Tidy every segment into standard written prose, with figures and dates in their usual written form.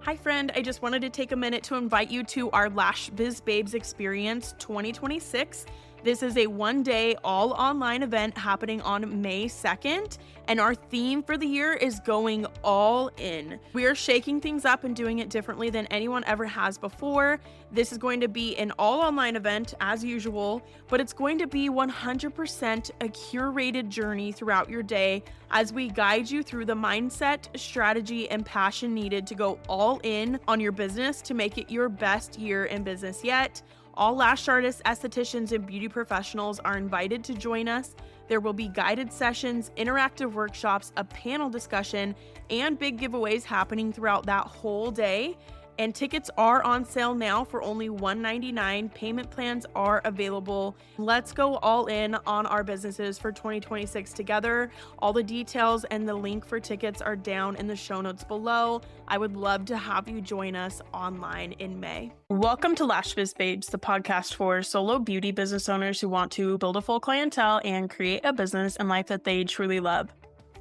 Hi friend, I just wanted to take a minute to invite you to our Lash Biz Babes Experience 2026. This is a one-day all online event happening on May 2nd, and our theme for the year is going all in. We are shaking things up and doing it differently than anyone ever has before. This is going to be an all online event as usual, but it's going to be 100% a curated journey throughout your day as we guide you through the mindset, strategy, and passion needed to go all in on your business to make it your best year in business yet. All lash artists, estheticians, and beauty professionals are invited to join us. There will be guided sessions, interactive workshops, a panel discussion, and big giveaways happening throughout that whole day. And tickets are on sale now for only $199. Payment plans are available. Let's go all in on our businesses for 2026 together. All the details and the link for tickets are down in the show notes below. I would love to have you join us online in May. Welcome to Lash Biz Babes, the podcast for solo beauty business owners who want to build a full clientele and create a business and life that they truly love.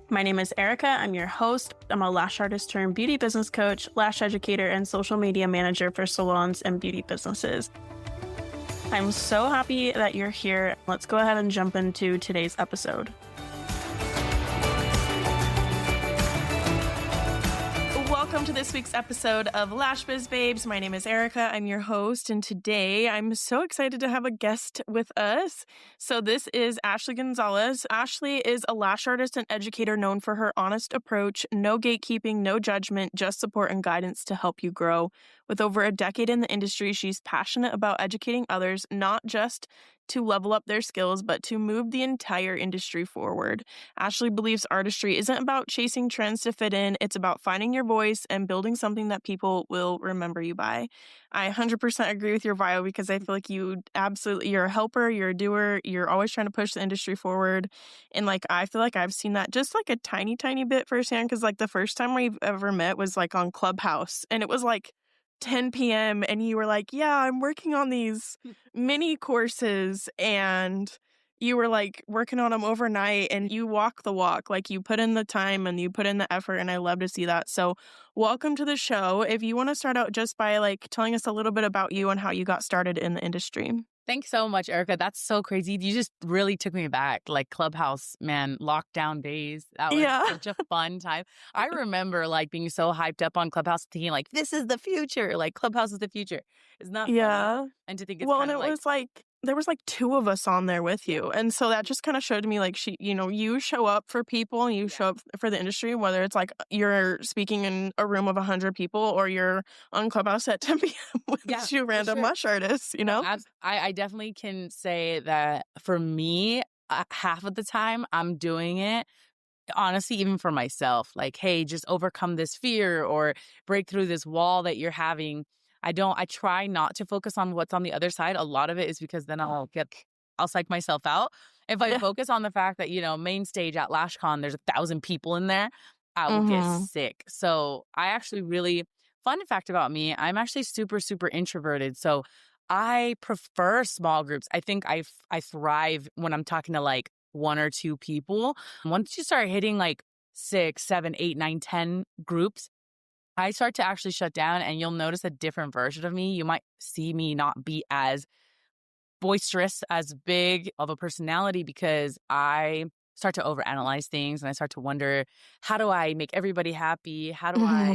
My name is Erica. I'm your host. I'm a lash artist turned beauty business coach, lash educator, and social media manager for salons and beauty businesses. I'm so happy that you're here. Let's go ahead and jump into today's episode. Welcome to this week's episode of Lash Biz Babes. My name is Erica. I'm your host, and today I'm so excited to have a guest with us. So this is Ashley Gonzalez. Ashley is a lash artist and educator known for her honest approach, no gatekeeping, no judgment, just support and guidance to help you grow. With over a decade in the industry, she's passionate about educating others, not just to level up their skills, but to move the entire industry forward. Ashley believes artistry isn't about chasing trends to fit in. It's about finding your voice and building something that people will remember you by. I 100% agree with your bio because I feel like you're a helper, you're a doer, you're always trying to push the industry forward. And I feel like I've seen that just a tiny, tiny bit firsthand because the first time we've ever met was on Clubhouse, and it was 10 p.m. and you were like, yeah, I'm working on these mini courses, and you were working on them overnight, and you walk the walk. You put in the time and you put in the effort, and I love to see that. So welcome to the show. If you want to start out just by telling us a little bit about you and how you got started in the industry. Thanks so much, Erica. That's so crazy. You just really took me back. Clubhouse, man, lockdown days. That was such a fun time. I remember being so hyped up on Clubhouse, thinking this is the future. Clubhouse is the future. It's not funny? And to think it's and it was there was two of us on there with you. And so that just kind of showed me you show up for people and you show up for the industry, whether it's you're speaking in a room of 100 people or you're on Clubhouse at 10 p.m. with two random lash artists, I definitely can say that for me, half of the time I'm doing it honestly, even for myself, hey, just overcome this fear or break through this wall that you're having. I try not to focus on what's on the other side. A lot of it is because then I'll psych myself out. If I focus on the fact that, main stage at LashCon, there's 1,000 people in there, I will get sick. So I actually fun fact about me, I'm actually super, super introverted. So I prefer small groups. I think I thrive when I'm talking to one or two people. Once you start hitting 6, 7, 8, 9, 10 groups, I start to actually shut down, and you'll notice a different version of me. You might see me not be as boisterous, as big of a personality, because I start to overanalyze things and I start to wonder, how do I make everybody happy? How do I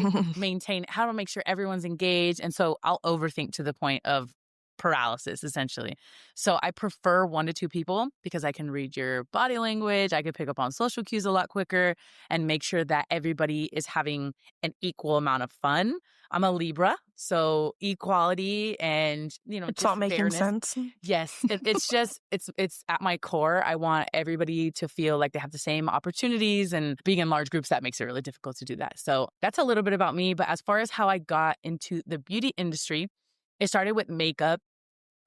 how do I make sure everyone's engaged? And so I'll overthink to the point of paralysis, essentially. So I prefer 1 to 2 people because I can read your body language. I can pick up on social cues a lot quicker and make sure that everybody is having an equal amount of fun. I'm a Libra, so equality and, it's all making sense. Yes. It's just, it's at my core. I want everybody to feel like they have the same opportunities, and being in large groups, that makes it really difficult to do that. So that's a little bit about me. But as far as how I got into the beauty industry, it started with makeup.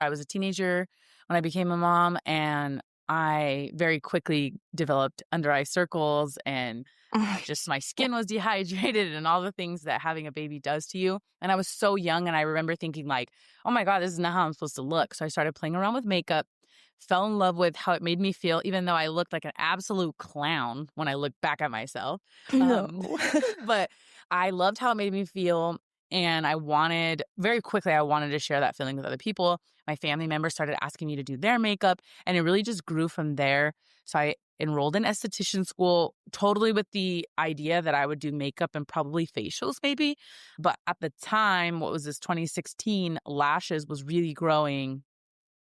I was a teenager when I became a mom, and I very quickly developed under eye circles, and just my skin was dehydrated and all the things that having a baby does to you. And I was so young, and I remember thinking oh my God, this is not how I'm supposed to look. So I started playing around with makeup, fell in love with how it made me feel, even though I looked like an absolute clown when I looked back at myself. No. But I loved how it made me feel. And very quickly, I wanted to share that feeling with other people. My family members started asking me to do their makeup, and it really just grew from there. So I enrolled in esthetician school totally with the idea that I would do makeup and probably facials maybe. But at the time, what was this, 2016, lashes was really growing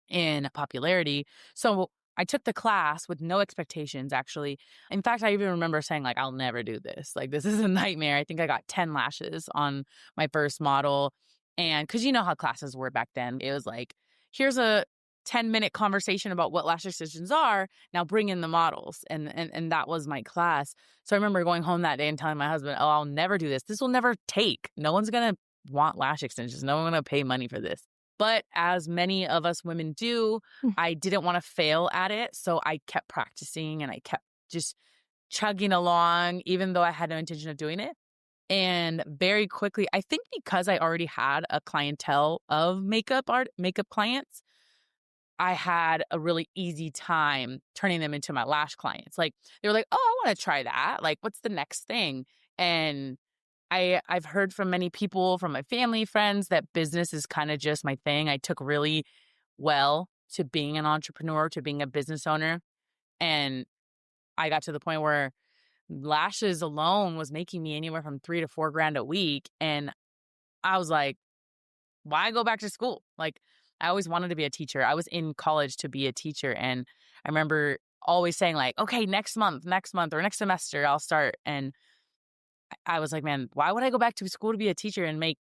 in popularity. So I took the class with no expectations, actually. In fact, I even remember saying, like, I'll never do this. Like, this is a nightmare. I think I got 10 lashes on my first model. And because you know how classes were back then, it was like, here's a 10-minute conversation about what lash extensions are. Now bring in the models. And that was my class. So I remember going home that day and telling my husband, oh, I'll never do this. This will never take. No one's going to want lash extensions. No one's going to pay money for this. But as many of us women do, I didn't want to fail at it. So I kept practicing and I kept just chugging along, even though I had no intention of doing it. And very quickly, I think because I already had a clientele of makeup clients, I had a really easy time turning them into my lash clients. Like they were like, oh, I want to try that. Like, what's the next thing? And I've heard from many people, from my family, friends, that business is kind of just my thing. I took really well to being an entrepreneur, to being a business owner. And I got to the point where lashes alone was making me anywhere from $3,000 to $4,000 a week. And I was like, why go back to school? Like, I always wanted to be a teacher. I was in college to be a teacher. And I remember always saying, like, okay, next month or next semester, I'll start. And I was like, man, why would I go back to school to be a teacher and make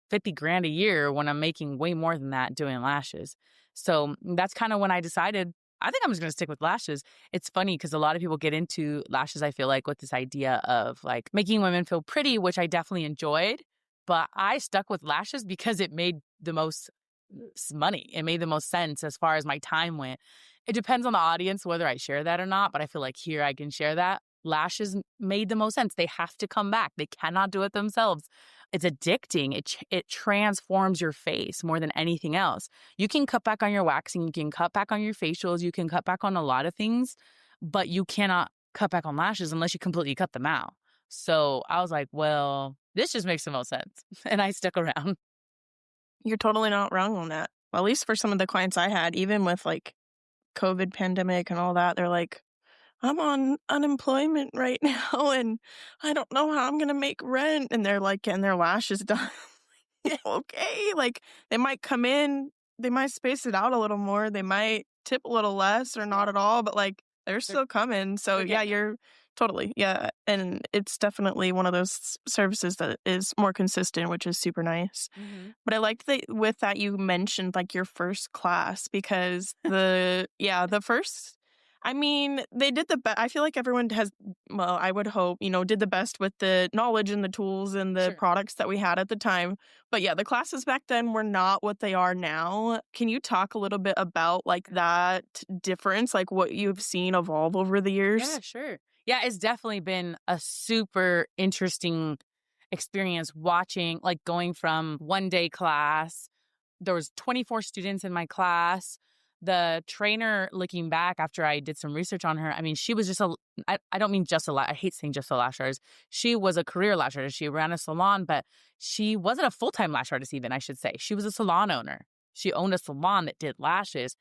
50 grand a year when I'm making way more than that doing lashes? So that's kind of when I decided, I think I'm just going to stick with lashes. It's funny because a lot of people get into lashes, I feel like, with this idea of like making women feel pretty, which I definitely enjoyed. But I stuck with lashes because it made the most money. It made the most sense as far as my time went. It depends on the audience whether I share that or not, but I feel like here I can share that. Lashes made the most sense. They have to come back. They cannot do it themselves. It's addicting. It transforms your face more than anything else. You can cut back on your waxing. You can cut back on your facials. You can cut back on a lot of things, but you cannot cut back on lashes unless you completely cut them out. So I was like, well, this just makes the most sense. And I stuck around. You're totally not wrong on that. Well, at least for some of the clients I had, even with like COVID pandemic and all that, they're like, I'm on unemployment right now and I don't know how I'm going to make rent. And they're like getting their lashes done. Okay. Like they might come in, they might space it out a little more. They might tip a little less or not at all, but like they're still coming. So yeah, you're totally. Yeah. And it's definitely one of those services that is more consistent, which is super nice. Mm-hmm. But I liked that with that you mentioned like your first class because the first, I mean, they did the best. I feel like everyone has, well, I would hope, did the best with the knowledge and the tools and the products that we had at the time. But yeah, the classes back then were not what they are now. Can you talk a little bit about like that difference, like what you've seen evolve over the years? Yeah, sure. Yeah, it's definitely been a super interesting experience watching, like going from one day class. There was 24 students in my class. The trainer, looking back after I did some research on her, I mean, she was just I don't mean just a I hate saying just a lash artist. She was a career lash artist. She ran a salon, but she wasn't a full-time lash artist even, I should say. She was a salon owner. She owned a salon that did lashes.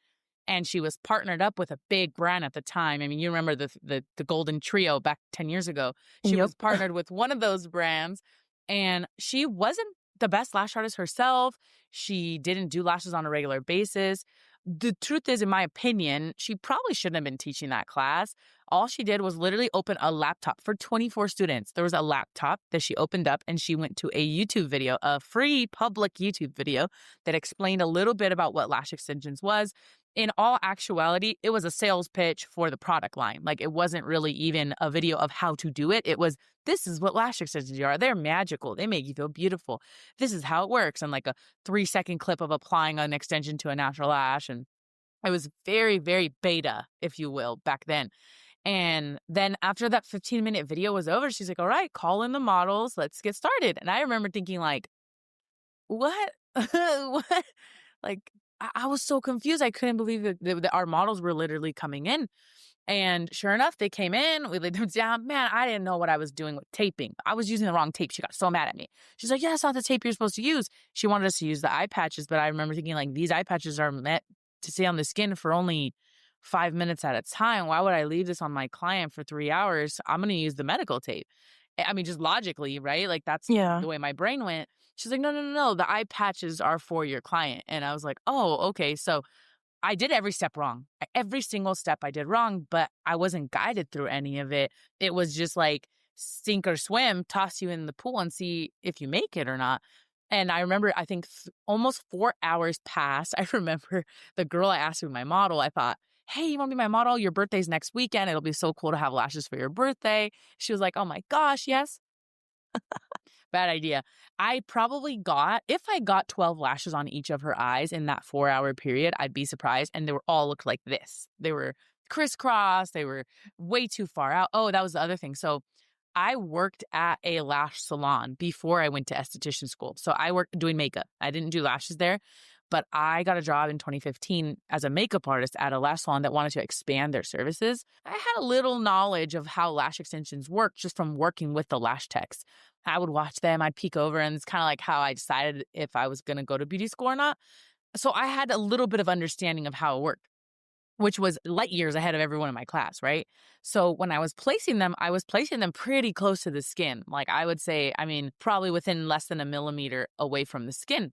And she was partnered up with a big brand at the time. I mean, you remember the Golden Trio back 10 years ago. She was partnered with one of those brands. And she wasn't the best lash artist herself. She didn't do lashes on a regular basis. The truth is, in my opinion, she probably shouldn't have been teaching that class. All she did was literally open a laptop for 24 students. There was a laptop that she opened up and she went to a YouTube video, a free public YouTube video that explained a little bit about what lash extensions was. In all actuality, it was a sales pitch for the product line. Like it wasn't really even a video of how to do it. It was, this is what lash extensions are. They're magical. They make you feel beautiful. This is how it works. And like a 3-second clip of applying an extension to a natural lash. And it was very, very beta, if you will, back then. And then after that 15-minute video was over, she's like, all right, call in the models. Let's get started. And I remember thinking like, what? What? Like, I was so confused. I couldn't believe that our models were literally coming in. And sure enough, they came in, we laid them down. Man, I didn't know what I was doing with taping. I was using the wrong tape. She got so mad at me. She's like, yeah, that's not the tape you're supposed to use. She wanted us to use the eye patches, but I remember thinking like, these eye patches are meant to stay on the skin for only 5 minutes at a time. Why would I leave this on my client for 3 hours? I'm going to use the medical tape. I mean, just logically, right? Like that's Yeah. the way my brain went. She's like, no, no, no, no. The eye patches are for your client. And I was like, oh, okay. So I did every step wrong. Every single step I did wrong, but I wasn't guided through any of it. It was just like sink or swim, toss you in the pool and see if you make it or not. And I remember, I think almost 4 hours passed. I remember the girl I asked to be my model. I thought, hey, you want to be my model? Your birthday's next weekend. It'll be so cool to have lashes for your birthday. She was like, oh my gosh, yes. Bad idea. I probably if I got 12 lashes on each of her eyes in that 4-hour period, I'd be surprised. And they were all looked like this. They were crisscross. They were way too far out. Oh, that was the other thing. So I worked at a lash salon before I went to esthetician school. So I worked doing makeup. I didn't do lashes there, but I got a job in 2015 as a makeup artist at a lash salon that wanted to expand their services. I had a little knowledge of how lash extensions work just from working with the lash techs. I would watch them, I'd peek over, and it's kind of like how I decided if I was going to go to beauty school or not. So I had a little bit of understanding of how it worked, which was light years ahead of everyone in my class, right? So when I was placing them pretty close to the skin. Like I would say, I mean, probably within less than a millimeter away from the skin.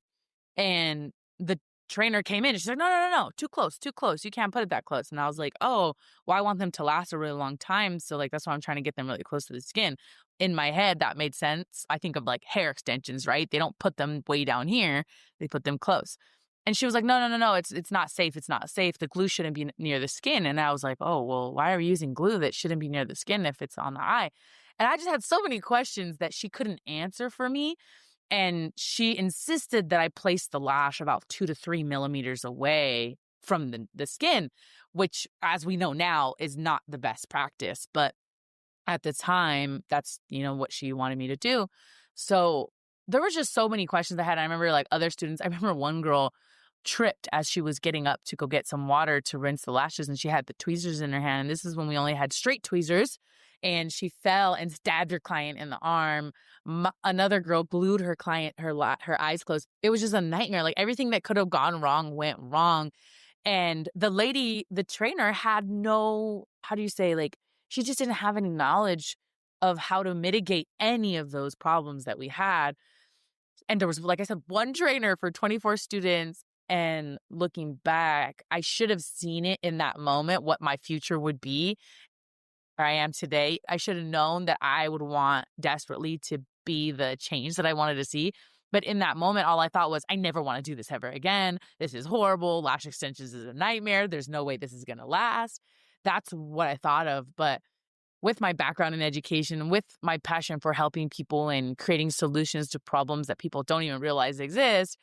And the trainer came in and she's like, no, no, no, no, too close, too close. You can't put it that close. And I was like, oh, well, I want them to last a really long time. So like, that's why I'm trying to get them really close to the skin. In my head, that made sense. I think of like hair extensions, right? They don't put them way down here. They put them close. And she was like, no, no, no, no, it's not safe. It's not safe. The glue shouldn't be near the skin. And I was like, oh, well, why are we using glue that shouldn't be near the skin if it's on the eye? And I just had so many questions that she couldn't answer for me. And she insisted that I place the lash about 2 to 3 millimeters away from the skin, which, as we know now, is not the best practice. But at the time, that's, what she wanted me to do. So there was just so many questions I had. I remember like other students. I remember one girl tripped as she was getting up to go get some water to rinse the lashes, and she had the tweezers in her hand. This is when we only had straight tweezers. And she fell and stabbed her client in the arm. Another girl glued her client, her eyes closed. It was just a nightmare. Like everything that could have gone wrong went wrong. And the trainer had no, how do you say, like, she just didn't have any knowledge of how to mitigate any of those problems that we had. And there was, like I said, one trainer for 24 students. And looking back, I should have seen it in that moment, what my future would be. I am today. I should have known that I would want desperately to be the change that I wanted to see. But in that moment, all I thought was, I never want to do this ever again. This is horrible. Lash extensions is a nightmare. There's no way this is going to last. That's what I thought of. But with my background in education, with my passion for helping people and creating solutions to problems that people don't even realize exist,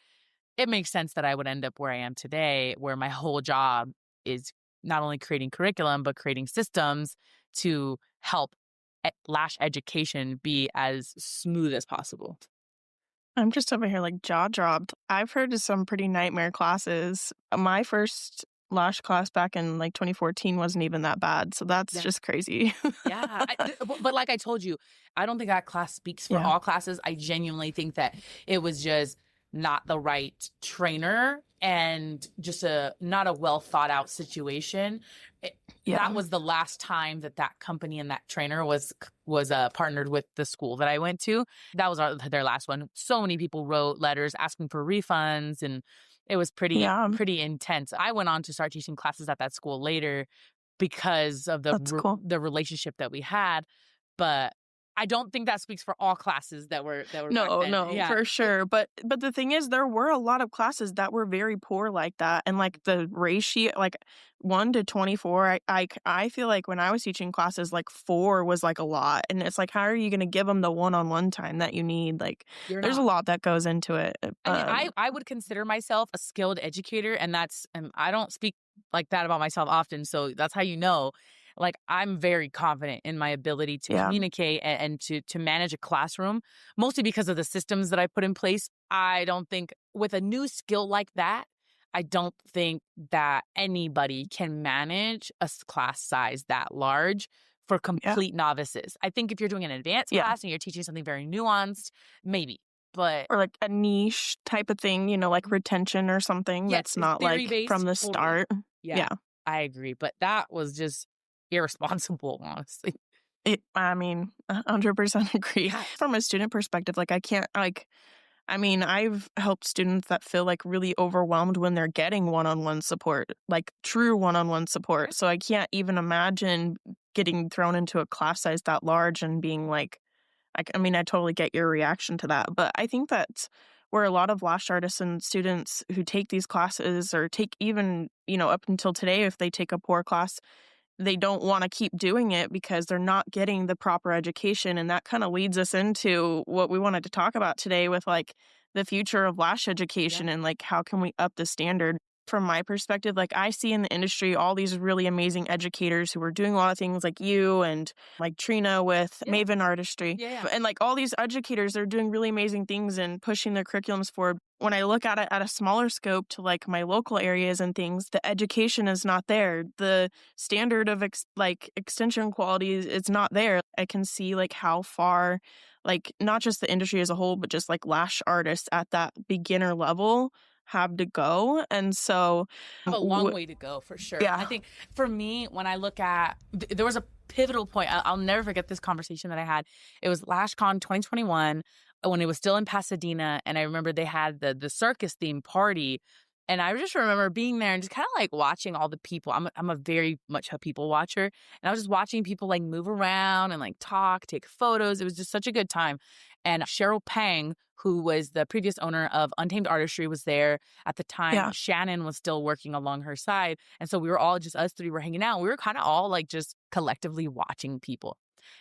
it makes sense that I would end up where I am today, where my whole job is not only creating curriculum, but creating systems to help lash education be as smooth as possible. I'm just over here like jaw dropped. I've heard of some pretty nightmare classes. My first lash class back in like 2014 wasn't even that bad. So that's just crazy. Yeah. But like I told you, I don't think that class speaks for all classes. I genuinely think that it was just not the right trainer and just not a well thought out situation. That was the last time that company and that trainer was partnered with the school that I went to. That was their last one. So many people wrote letters asking for refunds, and it was pretty intense. I went on to start teaching classes at that school later because of the relationship that we had, but I don't think that speaks for all classes that were No, for sure. But the thing is, there were a lot of classes that were very poor like that, and like the ratio, like 1 to 24. I feel like when I was teaching classes, like 4 was like a lot, and it's like, how are you going to give them the one-on-one time that you need? Like, there's a lot that goes into it. I would consider myself a skilled educator, and I don't speak like that about myself often, so that's how you know. Like, I'm very confident in my ability to communicate and to manage a classroom, mostly because of the systems that I put in place. I don't think with a new skill like that, I don't think that anybody can manage a class size that large for Yeah. complete novices. I think if you're doing an advanced Yeah. class and you're teaching something very nuanced, maybe. But Or like a niche type of thing, like retention or something yes, that's it's not like from theory-based, the totally. start. Yeah, Yeah. I agree. But that was just irresponsible, honestly. I mean, 100% agree. Yeah. From a student perspective, like I can't I've helped students that feel like really overwhelmed when they're getting one-on-one support, like true one-on-one support. So I can't even imagine getting thrown into a class size that large and being like, I totally get your reaction to that. But I think that's where a lot of lash artists and students who take these classes or take even, up until today, if they take a poor class, they don't wanna keep doing it because they're not getting the proper education, and that kinda leads us into what we wanted to talk about today with, like, the future of lash education Yeah. and, like, how can we up the standard. From my perspective, like, I see in the industry all these really amazing educators who are doing a lot of things like you and, like, Trina with Yeah. Maven Artistry, Yeah. and, like, all these educators are doing really amazing things and pushing their curriculums forward. When I look at it at a smaller scope to, like, my local areas and things, the education is not there. The standard of extension quality is not there. I can see like how far, like, not just the industry as a whole, but just like lash artists at that beginner level have to go. And so Have a long way to go for sure. I yeah. think for me, when I look at, there was a pivotal point. I'll never forget this conversation that I had. It was LashCon 2021 when it was still in Pasadena, and I remember they had the circus themed party. And I just remember being there and just kind of like watching all the people. I'm a very much a people watcher, and I was just watching people like move around and like talk, take photos. It was just such a good time. And Cheryl Pang, who was the previous owner of Untamed Artistry, was there at the time. Yeah. Shannon was still working along her side. And so we were all just, us three were hanging out. We were kind of all like just collectively watching people.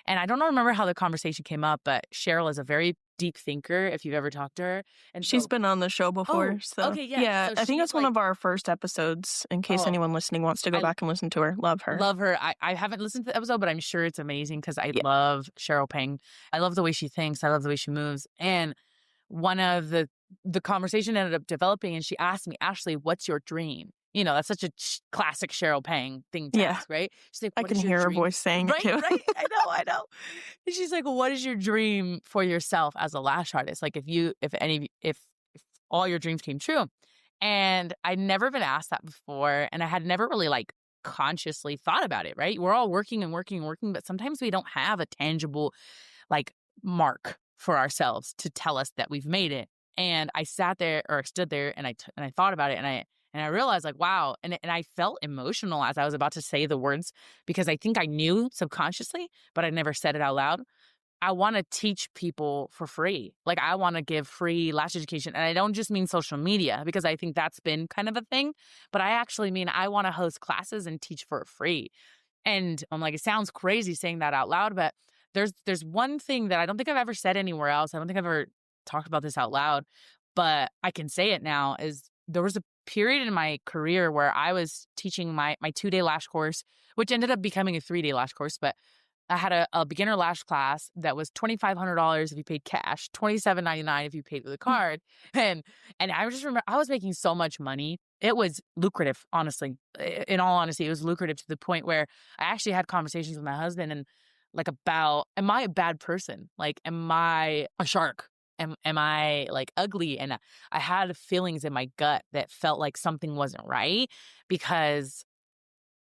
And I don't remember how the conversation came up, but Cheryl is a very deep thinker if you've ever talked to her. And She's so, been on the show before. oh, So okay, yeah. yeah, So I think she's that's one like, of our first episodes in case oh, anyone listening wants to go I back and listen to her. Love her. love her. I haven't listened to the episode, but I'm sure it's amazing because I Yeah. love Cheryl Pang. I love the way she thinks. I love the way she moves. And one of the conversation ended up developing, and she asked me, Ashley, what's your dream? That's such a classic Cheryl Pang thing to Yeah. ask, right? She's like, I what can is your hear her dream? voice saying it Right, too. right. I know. And she's like, what is your dream for yourself as a lash artist? Like if all your dreams came true. And I'd never been asked that before, and I had never really like consciously thought about it, right? We're all working and working and working, but sometimes we don't have a tangible like mark for ourselves to tell us that we've made it. And I sat there or stood there and I thought about it, and I realized like, wow. And I felt emotional as I was about to say the words because I think I knew subconsciously, but I never said it out loud. I want to teach people for free. Like I want to give free lash education. And I don't just mean social media because I think that's been kind of a thing, but I actually mean I want to host classes and teach for free. And I'm like, it sounds crazy saying that out loud, but there's one thing that I don't think I've ever said anywhere else. I don't think I've ever talked about this out loud, but I can say it now is there was a period in my career where I was teaching my 2-day lash course, which ended up becoming a 3-day lash course, but I had a beginner lash class that was $2,500 if you paid cash, $2,799 if you paid with a card. And I just remember I was making so much money. It was lucrative, honestly. In all honesty, it was lucrative to the point where I actually had conversations with my husband and like about, am I a bad person? Like, am I a shark? Am I like ugly? And I had feelings in my gut that felt like something wasn't right because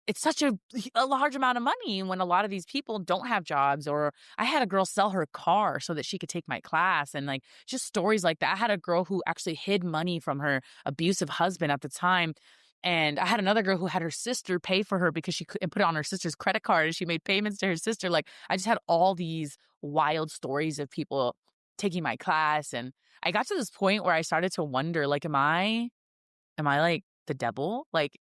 it's such a large amount of money when a lot of these people don't have jobs. Or I had a girl sell her car so that she could take my class, and like just stories like that. I had a girl who actually hid money from her abusive husband at the time. And I had another girl who had her sister pay for her because she could and put it on her sister's credit card, and she made payments to her sister. Like I just had all these wild stories of people taking my class. And I got to this point where I started to wonder, like, am I like the devil? Like,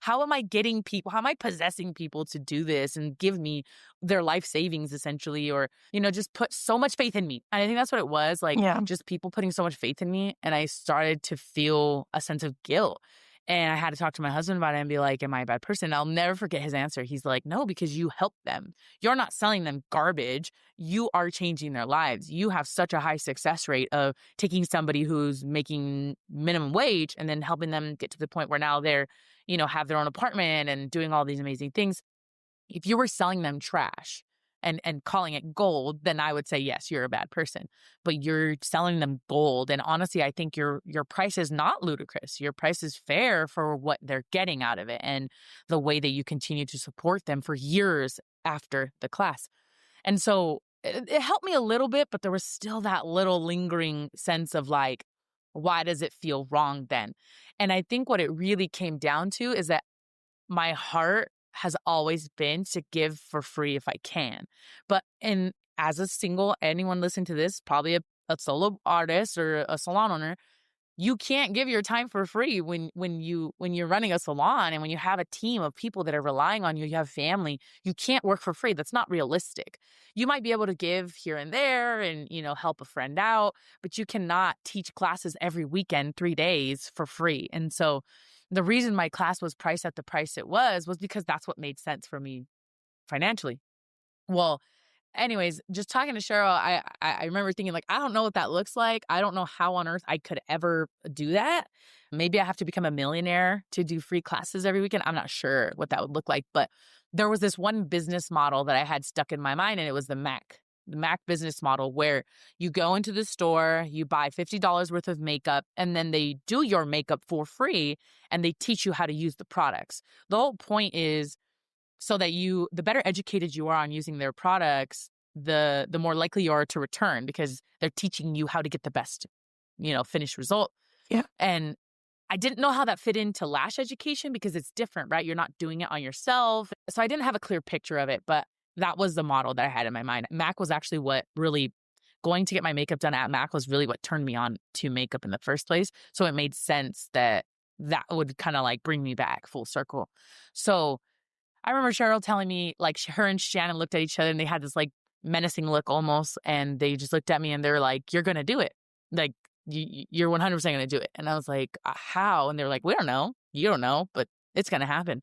how am I getting people, how am I possessing people to do this and give me their life savings essentially, or, just put so much faith in me. And I think that's what it was, like Yeah. just people putting so much faith in me. And I started to feel a sense of guilt. And I had to talk to my husband about it and be like, am I a bad person? I'll never forget his answer. He's like, no, because you help them. You're not selling them garbage. You are changing their lives. You have such a high success rate of taking somebody who's making minimum wage and then helping them get to the point where now they're, have their own apartment and doing all these amazing things. If you were selling them trash and calling it gold, then I would say, yes, you're a bad person. But you're selling them gold. And honestly, I think your price is not ludicrous. Your price is fair for what they're getting out of it and the way that you continue to support them for years after the class. And so it helped me a little bit, but there was still that little lingering sense of like, why does it feel wrong then? And I think what it really came down to is that my heart has always been to give for free if I can. But as a single, anyone listening to this, probably a solo artist or a salon owner, you can't give your time for free when you're running a salon and when you have a team of people that are relying on you, you have family, you can't work for free. That's not realistic. You might be able to give here and there and, help a friend out, but you cannot teach classes every weekend, 3 days for free. And so the reason my class was priced at the price it was because that's what made sense for me financially. Well, anyways, just talking to Cheryl, I remember thinking like, I don't know what that looks like. I don't know how on earth I could ever do that. Maybe I have to become a millionaire to do free classes every weekend. I'm not sure what that would look like, but there was this one business model that I had stuck in my mind, and it was the Mac business model, where you go into the store, you buy $50 worth of makeup, and then they do your makeup for free and they teach you how to use the products. The whole point is so that the better educated you are on using their products, the more likely you are to return because they're teaching you how to get the best, finished result. Yeah. And I didn't know how that fit into lash education because it's different, right? You're not doing it on yourself. So I didn't have a clear picture of it, but that was the model that I had in my mind. Mac was actually what really going to get my makeup done at Mac was really what turned me on to makeup in the first place. So it made sense that would kind of like bring me back full circle. So I remember Cheryl telling me, like, her and Shannon looked at each other and they had this like menacing look almost. And they just looked at me and they're like, you're going to do it. Like, you're 100% going to do it. And I was like, how? And they're like, we don't know. You don't know, but it's going to happen.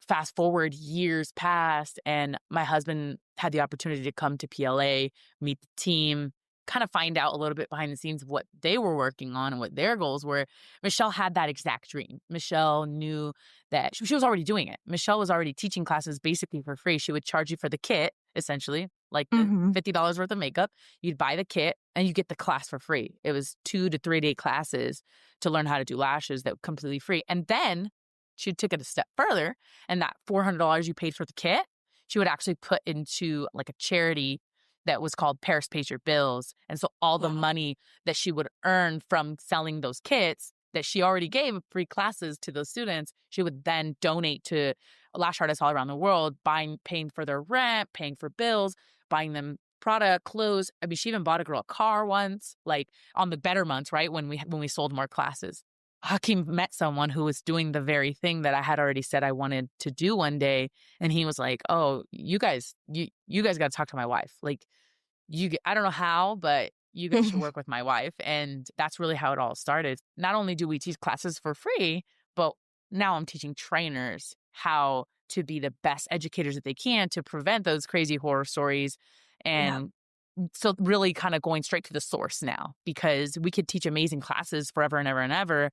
Fast forward, years passed, and my husband had the opportunity to come to PLA, meet the team, kind of find out a little bit behind the scenes of what they were working on and what their goals were. Michelle had that exact dream. Michelle knew that she was already doing it. Michelle was already teaching classes basically for free. She would charge you for the kit, essentially, like $50 worth of makeup. You'd buy the kit and you get the class for free. It was 2 to 3 day classes to learn how to do lashes that were completely free. And then she took it a step further, and that $400 you paid for the kit, she would actually put into like a charity that was called Paris Pays Your Bills. And so all the money that she would earn from selling those kits that she already gave free classes to those students, she would then donate to lash artists all around the world, paying for their rent, paying for bills, buying them product, clothes. I mean, she even bought a girl a car once, like on the better months, right? When we sold more classes. Hakeem met someone who was doing the very thing that I had already said I wanted to do one day. And he was like, oh, you guys got to talk to my wife. Like, I don't know how, but you guys should work with my wife. And that's really how it all started. Not only do we teach classes for free, but now I'm teaching trainers how to be the best educators that they can to prevent those crazy horror stories. And so really kind of going straight to the source now, because we could teach amazing classes forever and ever and ever.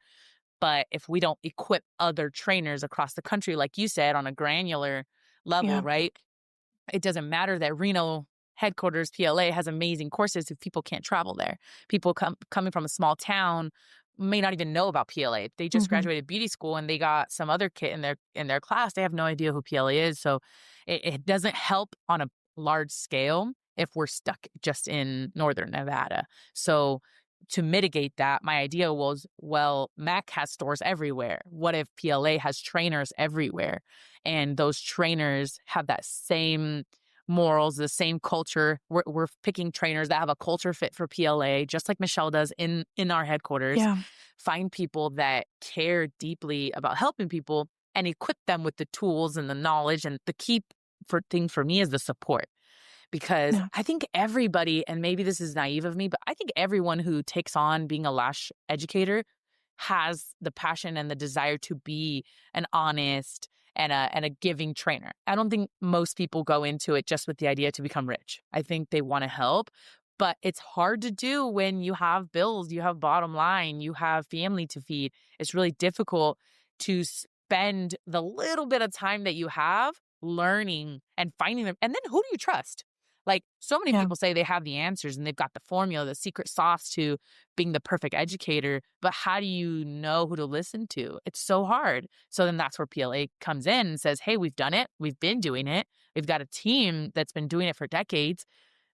But if we don't equip other trainers across the country, like you said, on a granular level, right? It doesn't matter that Reno headquarters, PLA, has amazing courses if people can't travel there. People coming from a small town may not even know about PLA. They just graduated beauty school and they got some other kid in their class. They have no idea who PLA is. So it doesn't help on a large scale if we're stuck just in Northern Nevada. So to mitigate that, my idea was, well, Mac has stores everywhere. What if PLA has trainers everywhere? And those trainers have that same morals, the same culture. We're picking trainers that have a culture fit for PLA, just like Michelle does in our headquarters. Find people that care deeply about helping people and equip them with the tools and the knowledge. And the key thing for me is the support. Because I think everybody, and maybe this is naive of me, but I think everyone who takes on being a lash educator has the passion and the desire to be an honest and a giving trainer. I don't think most people go into it just with the idea to become rich. I think they want to help, but it's hard to do when you have bills, you have bottom line, you have family to feed. It's really difficult to spend the little bit of time that you have learning and finding them. And then who do you trust? Like, so many Yeah. people say they have the answers and they've got the formula, the secret sauce to being the perfect educator, but how do you know who to listen to? It's so hard. So then that's where PLA comes in and says, hey, we've done it. We've been doing it. We've got a team that's been doing it for decades.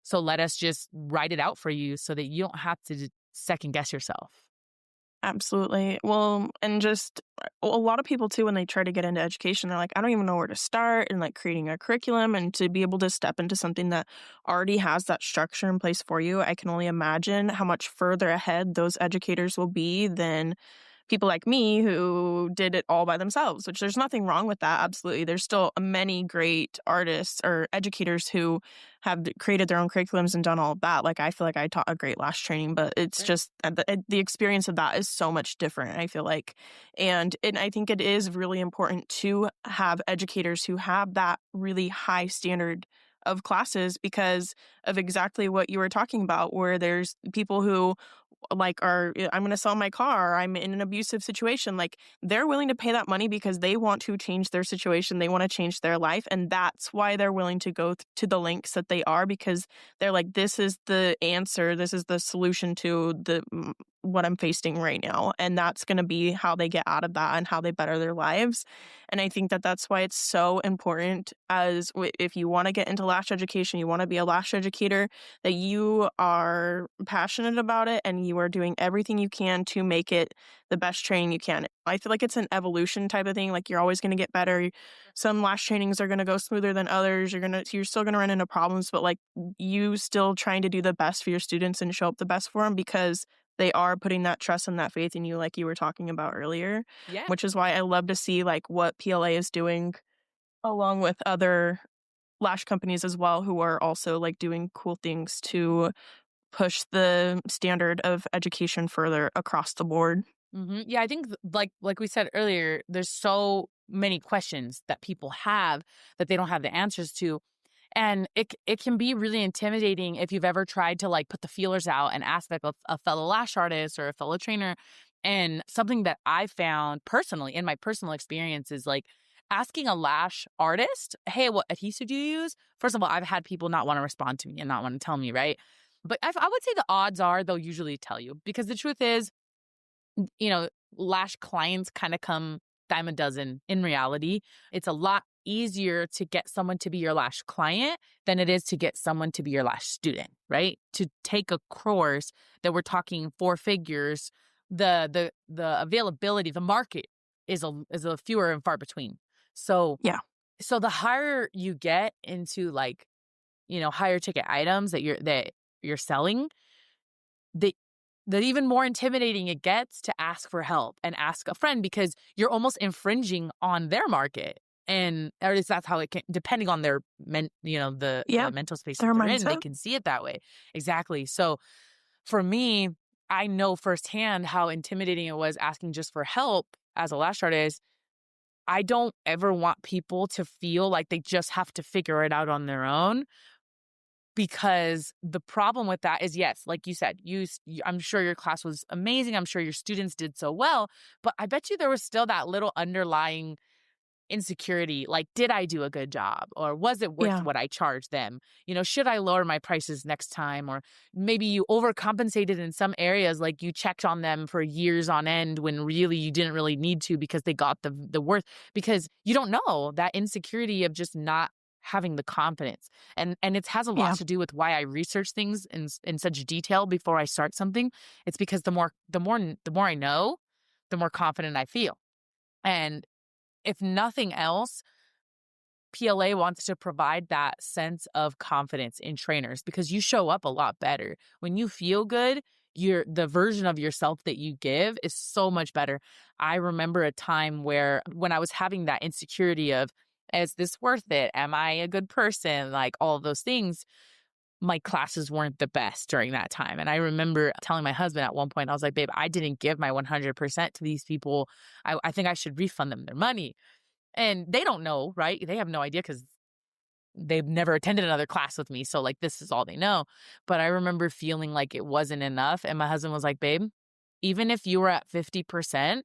So let us just write it out for you so that you don't have to second guess yourself. Absolutely. Well, and just a lot of people too, when they try to get into education, they're like, I don't even know where to start and like creating a curriculum and to be able to step into something that already has that structure in place for you. I can only imagine how much further ahead those educators will be than people like me who did it all by themselves, which there's nothing wrong with that. Absolutely. There's still many great artists or educators who have created their own curriculums and done all of that. Like I feel like I taught a great lash training, but it's Right. just the experience of that is so much different, I feel like. And I think it is really important to have educators who have that really high standard of classes because of exactly what you were talking about, where there's people who like are I'm going to sell my car, I'm in an abusive situation, like they're willing to pay that money because they want to change their situation, they want to change their life, and that's why they're willing to go to the links that they are, because they're like, this is the answer, this is the solution to what I'm facing right now, and that's going to be how they get out of that and how they better their lives. And I think that that's why it's so important if you want to get into lash education, you want to be a lash educator, that you are passionate about it and you are doing everything you can to make it the best training you can. I feel like it's an evolution type of thing. Like you're always going to get better. Some lash trainings are going to go smoother than others. You're still going to run into problems, but like you still trying to do the best for your students and show up the best for them because they are putting that trust and that faith in you, like you were talking about earlier, Yeah. which is why I love to see like what PLA is doing along with other lash companies as well, who are also like doing cool things to push the standard of education further across the board. Yeah, I think like we said earlier, there's so many questions that people have that they don't have the answers to. And it can be really intimidating if you've ever tried to like put the feelers out and ask like a fellow lash artist or a fellow trainer. And something that I found personally in my personal experience is like asking a lash artist, hey, what adhesive do you use? First of all, I've had people not want to respond to me and not want to tell me, right? But I would say the odds are they'll usually tell you, because the truth is, you know, lash clients kind of come dime a dozen in reality. It's a lot easier to get someone to be your lash client than it is to get someone to be your lash student, right? To take a course that we're talking four figures, the availability, the market is a fewer and far between. So Yeah. so the higher you get into like, higher ticket items that you're selling, the even more intimidating it gets to ask for help and ask a friend, because you're almost infringing on their market. And or at least that's how it can, depending on their Yeah. the mental space that Their they're in, they mindset. can see it that way. Exactly. So for me, I know firsthand how intimidating it was asking just for help as a lash artist. I don't ever want people to feel like they just have to figure it out on their own, because the problem with that is, yes, like you said, I'm sure your class was amazing. I'm sure your students did so well, but I bet you there was still that little underlying insecurity. Like, did I do a good job, or was it worth Yeah. what I charged them? Should I lower my prices next time? Or maybe you overcompensated in some areas, like you checked on them for years on end when really you didn't really need to, because they got the worth, because you don't know that insecurity of just not having the confidence. And it has a lot Yeah. to do with why I research things in such detail before I start something. It's because the more I know, the more confident I feel. And if nothing else, PLA wants to provide that sense of confidence in trainers, because you show up a lot better when you feel good. The version of yourself that you give is so much better. I remember a time when I was having that insecurity of, is this worth it? Am I a good person? Like all of those things. my classes weren't the best during that time. And I remember telling my husband at one point, I was like, babe, I didn't give my 100% to these people. I think I should refund them their money. And they don't know, right? They have no idea because they've never attended another class with me. So like, this is all they know. But I remember feeling like it wasn't enough. And my husband was like, babe, even if you were at 50%,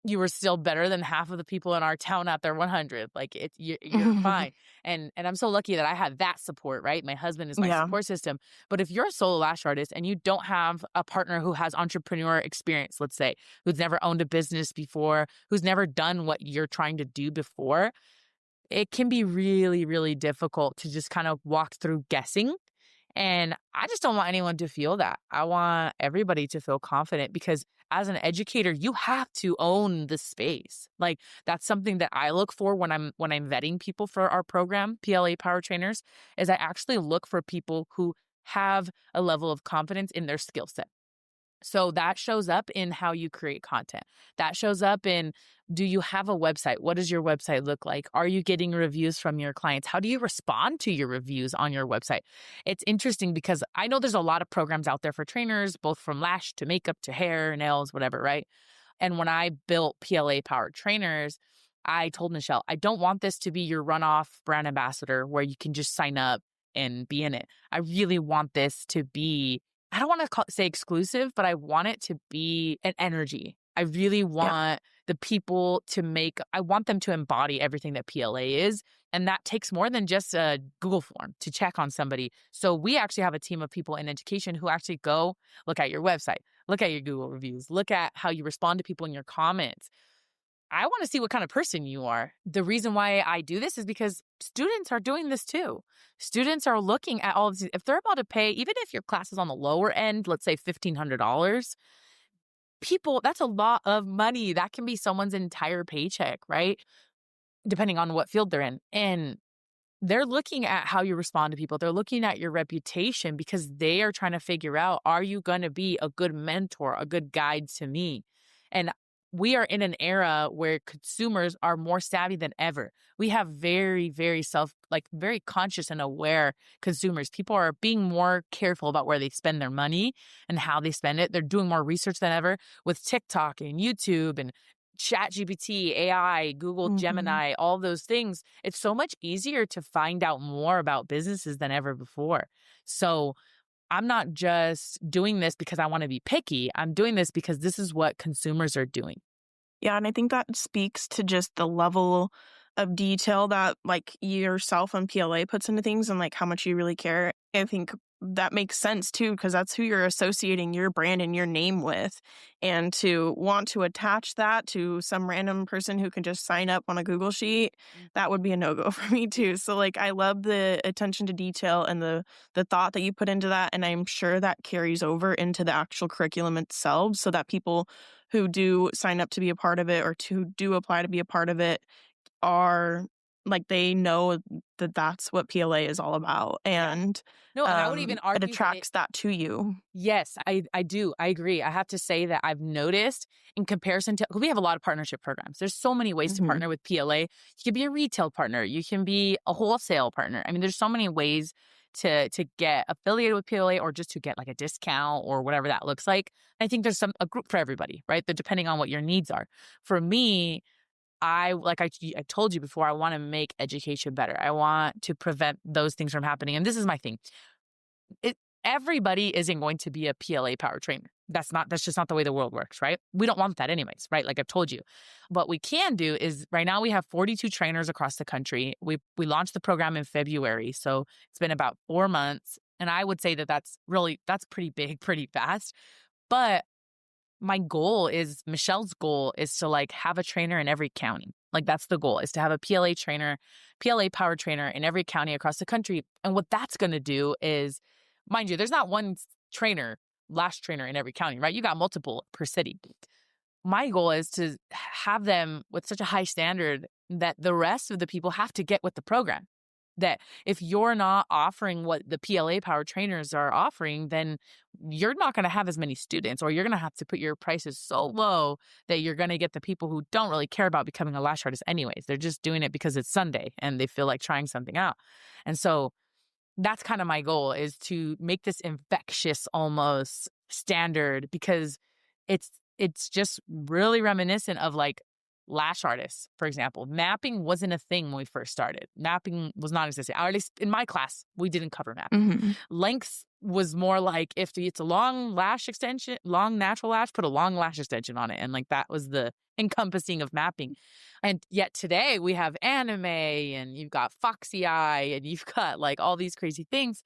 you were still better than half of the people in our town at their 100. Like you're fine. And I'm so lucky that I had that support, right? My husband is my Yeah. support system. But if you're a solo lash artist and you don't have a partner who has entrepreneur experience, let's say, who's never owned a business before, who's never done what you're trying to do before, it can be really, really difficult to just kind of walk through guessing. And I just don't want anyone to feel that. I want everybody to feel confident because as an educator, you have to own the space. Like that's something that I look for when I'm vetting people for our program, PLA Power Trainers, is I actually look for people who have a level of confidence in their skill set. So that shows up in how you create content. That shows up in, do you have a website? What does your website look like? Are you getting reviews from your clients? How do you respond to your reviews on your website? It's interesting because I know there's a lot of programs out there for trainers, both from lash to makeup to hair, nails, whatever, right? And when I built PLA Power Trainers, I told Michelle, I don't want this to be your runoff brand ambassador where you can just sign up and be in it. I really want this to be, I don't want to say exclusive, but I want it to be an energy. I really want the people I want them to embody everything that PLA is. And that takes more than just a Google form to check on somebody. So we actually have a team of people in education who actually go look at your website, look at your Google reviews, look at how you respond to people in your comments. I want to see what kind of person you are. The reason why I do this is because students are doing this too. Students are looking at all of these. If they're about to pay, even if your class is on the lower end, let's say $1,500, people, that's a lot of money. That can be someone's entire paycheck, right? Depending on what field they're in. And they're looking at how you respond to people. They're looking at your reputation because they are trying to figure out, are you going to be a good mentor, a good guide to me? And we are in an era where consumers are more savvy than ever. We have very, very very conscious and aware consumers. People are being more careful about where they spend their money and how they spend it. They're doing more research than ever with TikTok and YouTube and ChatGPT, AI, Google Gemini, all those things. It's so much easier to find out more about businesses than ever before. So I'm not just doing this because I want to be picky. I'm doing this because this is what consumers are doing. Yeah, and I think that speaks to just the level of detail that like yourself and PLA puts into things and like how much you really care. I think that makes sense too, because that's who you're associating your brand and your name with. And to want to attach that to some random person who can just sign up on a Google sheet, that would be a no-go for me too. So like I love the attention to detail and the thought that you put into that. And I'm sure that carries over into the actual curriculum itself so that people who do sign up to be a part of it or to do apply to be a part of it are like they know that that's what PLA is all about. And No, and I would even argue it attracts that to you. Yes, I do. I agree. I have to say that I've noticed in comparison to, we have a lot of partnership programs. There's so many ways to partner with PLA. You can be a retail partner. You can be a wholesale partner. I mean, there's so many ways to get affiliated with PLA or just to get like a discount or whatever that looks like. I think there's a group for everybody, right? That depending on what your needs are. For me, I told you before, I want to make education better. I want to prevent those things from happening. And this is my thing. Everybody isn't going to be a PLA power trainer. That's just not the way the world works, right? We don't want that anyways, right? Like I've told you. What we can do is right now we have 42 trainers across the country. We launched the program in February. So it's been about 4 months. And I would say that's pretty big, pretty fast. But Michelle's goal is to like have a trainer in every county. Like that's the goal, is to have a PLA power trainer in every county across the country. And what that's going to do is, mind you, there's not one lash trainer in every county, right? You got multiple per city. My goal is to have them with such a high standard that the rest of the people have to get with the program. That if you're not offering what the PLA power trainers are offering, then you're not going to have as many students, or you're going to have to put your prices so low that you're going to get the people who don't really care about becoming a lash artist anyways. They're just doing it because it's Sunday and they feel like trying something out. And so that's kind of my goal, is to make this infectious almost standard, because it's just really reminiscent of like lash artists, for example. Mapping wasn't a thing when we first started. Mapping was not existing. Or at least in my class, we didn't cover mapping. Mm-hmm. Length was more like, if it's a long lash extension, long natural lash, put a long lash extension on it. And like that was the encompassing of mapping. And yet today we have anime, and you've got foxy eye, and you've got like all these crazy things.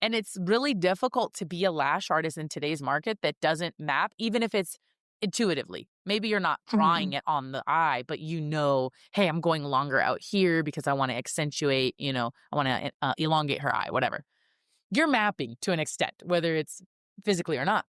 And it's really difficult to be a lash artist in today's market that doesn't map, even if it's intuitively. Maybe you're not drawing Mm-hmm. it on the eye, but hey, I'm going longer out here because I want to accentuate, I want to elongate her eye, whatever. You're mapping to an extent, whether it's physically or not.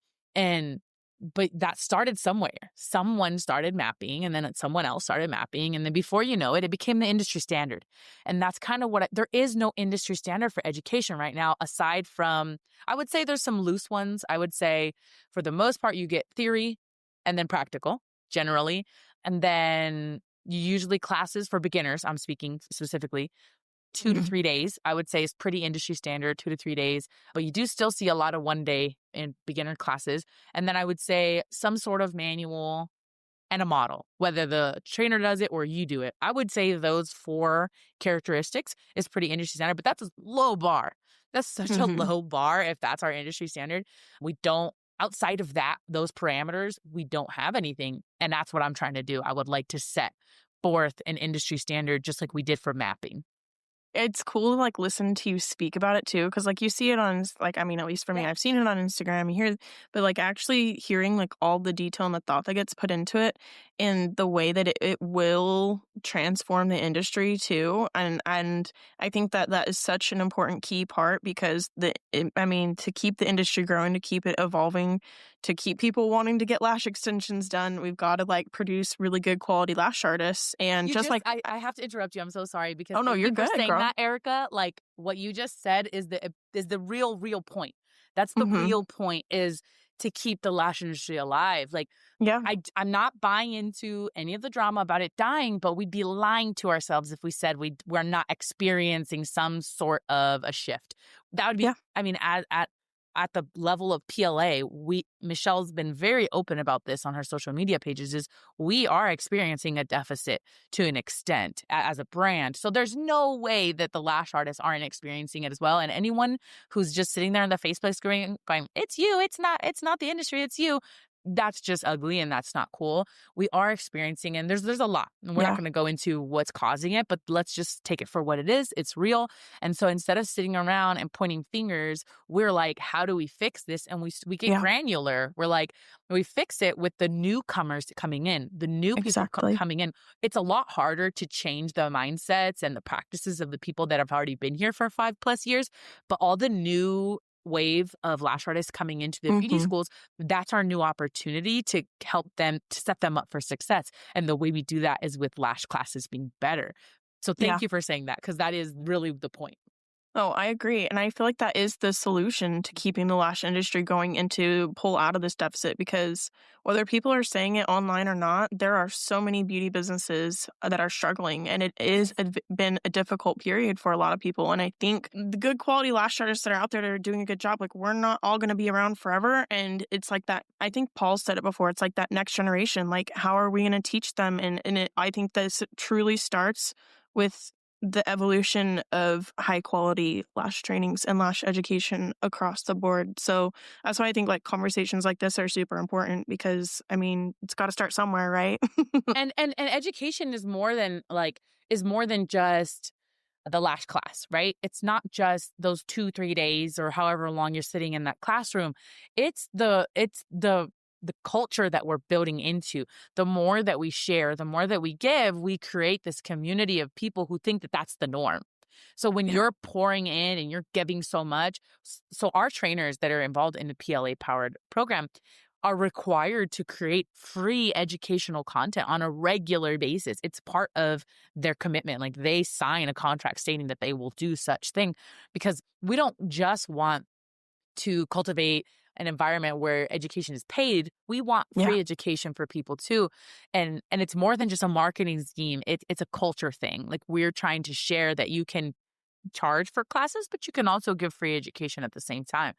But that started somewhere. Someone started mapping, and then someone else started mapping. And then before you know it, it became the industry standard. And that's kind of there is no industry standard for education right now, aside from, I would say there's some loose ones. I would say for the most part, you get theory and then practical generally. And then usually classes for beginners, I'm speaking specifically, 2 to 3 days, I would say, is pretty industry standard, 2 to 3 days. But you do still see a lot of 1 day in beginner classes. And then I would say some sort of manual and a model, whether the trainer does it or you do it. I would say those 4 characteristics is pretty industry standard, but that's a low bar. That's such a Mm-hmm. low bar if that's our industry standard. We don't, outside of that, those parameters, we don't have anything. And that's what I'm trying to do. I would like to set forth an industry standard just like we did for mapping. It's cool to like listen to you speak about it too, because like you see it on like, I mean, at least for me, Yeah. I've seen it on Instagram. You hear, but like actually hearing like all the detail and the thought that gets put into it, and the way that it will transform the industry too, and I think that that is such an important key part, because I mean, to keep the industry growing, to keep it evolving, to keep people wanting to get lash extensions done, we've got to like produce really good quality lash artists, and You just just, like, I have to interrupt you. I'm so sorry, because oh no, thank you're you for good, saying girl. that, Erica. Like what you just said is the real point. That's the Mm-hmm. real point, is to keep the lash industry alive. Like Yeah. I'm not buying into any of the drama about it dying, but we'd be lying to ourselves if we said we're not experiencing some sort of a shift. That would be, Yeah. I mean, at the level of PLA, Michelle's been very open about this on her social media pages, is we are experiencing a deficit to an extent as a brand. So there's no way that the lash artists aren't experiencing it as well. And anyone who's just sitting there in the Facebook going, it's you, it's not the industry, it's you. That's just ugly, and that's not cool. We are experiencing, and there's a lot, and we're not Yeah. going to go into what's causing it, but let's just take it for what it is. It's real. And so instead of sitting around and pointing fingers, we're like, how do we fix this? And we get Yeah. granular. We're like, we fix it with the newcomers coming in, the new people Exactly. coming in. It's a lot harder to change the mindsets and the practices of the people that have already been here for 5+ years, but all the new wave of lash artists coming into the beauty Mm-hmm. schools, that's our new opportunity to help them, to set them up for success. And the way we do that is with lash classes being better. So Yeah. thank you for saying that, because that is really the point. Oh, I agree. And I feel like that is the solution to keeping the lash industry going and to pull out of this deficit, because whether people are saying it online or not, there are so many beauty businesses that are struggling, and it is been a difficult period for a lot of people. And I think the good quality lash artists that are out there that are doing a good job, like we're not all going to be around forever. And it's like that. I think Paul said it before. It's like that next generation. Like, how are we going to teach them? I think this truly starts with the evolution of high quality lash trainings and lash education across the board. So that's why I think like conversations like this are super important, because I mean, it's got to start somewhere, right? And education is more than just the lash class, right? It's not just those 2-3 days or however long you're sitting in that classroom. It's the culture that we're building into. The more that we share, the more that we give, we create this community of people who think that that's the norm. So when Yeah. you're pouring in and you're giving so much, so our trainers that are involved in the PLA powered program are required to create free educational content on a regular basis. It's part of their commitment. Like they sign a contract stating that they will do such thing, because we don't just want to cultivate an environment where education is paid. We want Yeah. free education for people too. And it's more than just a marketing scheme. It's a culture thing. Like we're trying to share that you can charge for classes, but you can also give free education at the same time.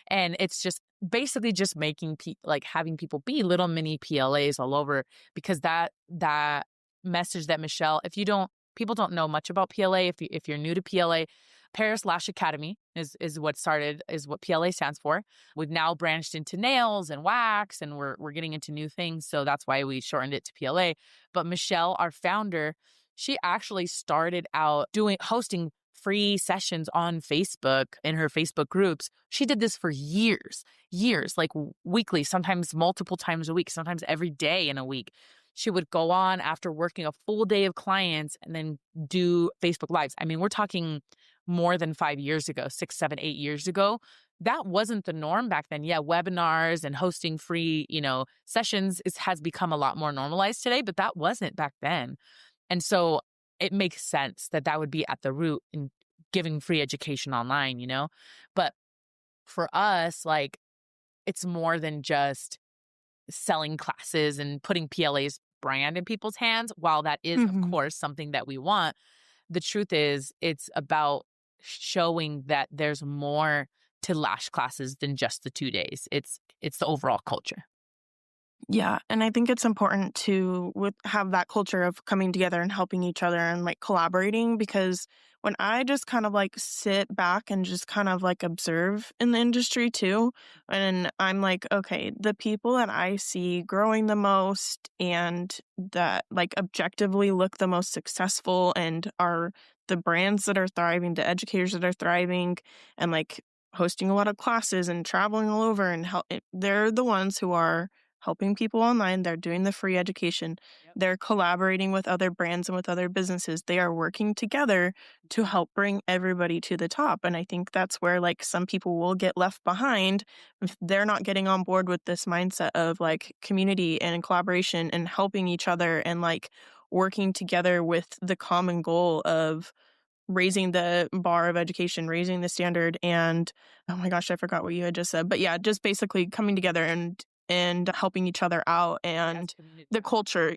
And it's just basically just making like having people be little mini PLAs all over, because that message that Michelle, if you don't, people don't know much about PLA. If you're new to PLA, Paris Lash Academy is what started, is what PLA stands for. We've now branched into nails and wax, and we're getting into new things. So that's why we shortened it to PLA. But Michelle, our founder, she actually started out hosting free sessions on Facebook in her Facebook groups. She did this for years, like weekly, sometimes multiple times a week, sometimes every day in a week. She would go on after working a full day of clients and then do Facebook Lives. I mean, we're talking more than 5 years ago, 6, 7, 8 years ago. That wasn't the norm back then. Yeah, webinars and hosting free, sessions has become a lot more normalized today, but that wasn't back then. And so it makes sense that would be at the root in giving free education online, But for us, like, it's more than just selling classes and putting PLA's brand in people's hands. While that is, of course, something that we want, the truth is it's about showing that there's more to lash classes than just the 2 days. It's the overall culture. Yeah, and I think it's important to have that culture of coming together and helping each other and like collaborating, because when I just kind of like sit back and just kind of like observe in the industry too, and I'm like, okay, the people that I see growing the most and that like objectively look the most successful and are the brands that are thriving, the educators that are thriving and like hosting a lot of classes and traveling all over and they're the ones who are helping people online. They're doing the free education. Yep. They're collaborating with other brands and with other businesses. They are working together to help bring everybody to the top. And I think that's where like some people will get left behind if they're not getting on board with this mindset of like community and collaboration and helping each other and like working together with the common goal of raising the bar of education, raising the standard. And oh my gosh, I forgot what you had just said. But yeah, just basically coming together and helping each other out and the culture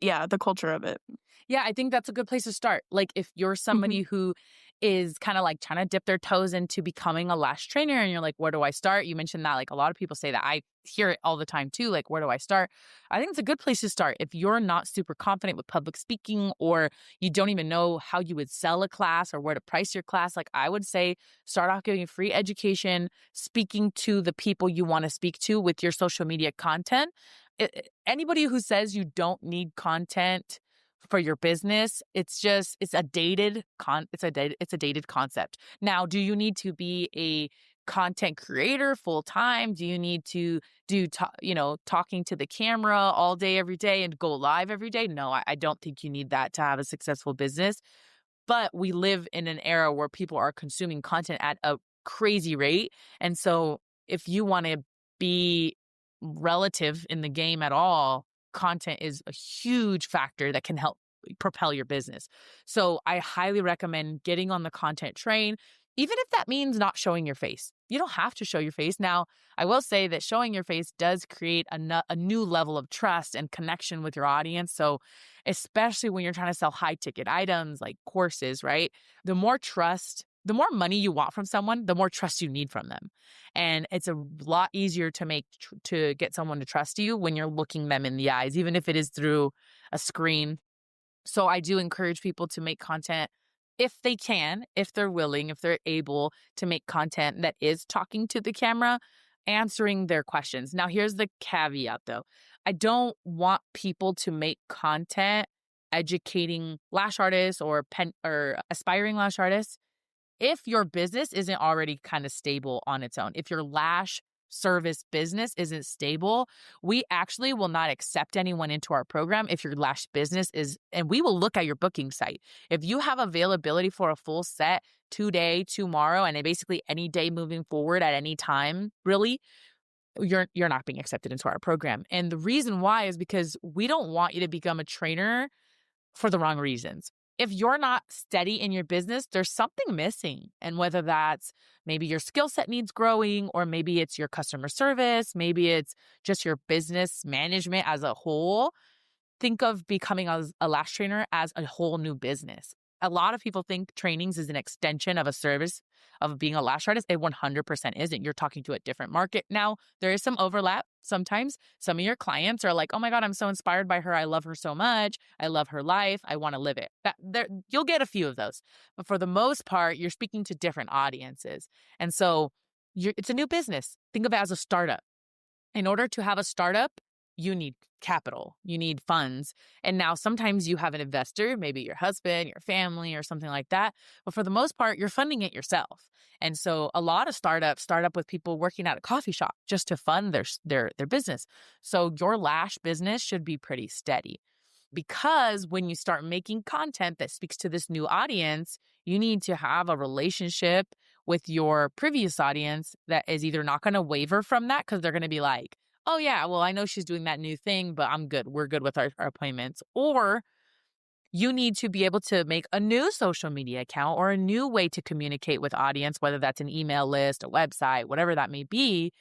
of it. Yeah, I think that's a good place to start. Like if you're somebody who is kind of like trying to dip their toes into becoming a lash trainer and you're like, where do I start? You mentioned that, like a lot of people say that. I hear it all the time too. Like, where do I start? I think it's a good place to start. If you're not super confident with public speaking, or you don't even know how you would sell a class or where to price your class, like I would say start off giving free education, speaking to the people you want to speak to with your social media content. Anybody who says you don't need content for your business, it's a dated concept. Now, do you need to be a content creator full time? Do you need to do talking to the camera all day every day and go live every day? No, I don't think you need that to have a successful business. But we live in an era where people are consuming content at a crazy rate, and so if you want to be relative in the game at all, content is a huge factor that can help propel your business. So I highly recommend getting on the content train, even if that means not showing your face. You don't have to show your face. Now, I will say that showing your face does create a new level of trust and connection with your audience. So especially when you're trying to sell high ticket items like courses, right? The more money you want from someone, the more trust you need from them. And it's a lot easier to get someone to trust you when you're looking them in the eyes, even if it is through a screen. So I do encourage people to make content if they can, if they're willing, if they're able to make content that is talking to the camera, answering their questions. Now, here's the caveat though. I don't want people to make content educating lash artists or aspiring lash artists if your business isn't already kind of stable on its own. If your lash service business isn't stable, we actually will not accept anyone into our program if your lash business is, and we will look at your booking site. If you have availability for a full set today, tomorrow, and basically any day moving forward at any time, really, you're not being accepted into our program. And the reason why is because we don't want you to become a trainer for the wrong reasons. If you're not steady in your business, there's something missing. And whether that's maybe your skill set needs growing, or maybe it's your customer service, maybe it's just your business management as a whole, think of becoming a lash trainer as a whole new business. A lot of people think trainings is an extension of a service of being a lash artist. It 100% isn't. You're talking to a different market. Now, there is some overlap. Sometimes some of your clients are like, oh my God, I'm so inspired by her. I love her so much. I love her life. I want to live it. You'll get a few of those. But for the most part, you're speaking to different audiences. And so it's a new business. Think of it as a startup. In order to have a startup, you need capital, you need funds. And now sometimes you have an investor, maybe your husband, your family, or something like that. But for the most part, you're funding it yourself. And so a lot of startups start up with people working at a coffee shop just to fund their business. So your lash business should be pretty steady. Because when you start making content that speaks to this new audience, you need to have a relationship with your previous audience that is either not going to waver from that because they're going to be like, oh, yeah, well, I know she's doing that new thing, but I'm good. We're good with our appointments. Or you need to be able to make a new social media account or a new way to communicate with audience, whether that's an email list, a website, whatever that may be.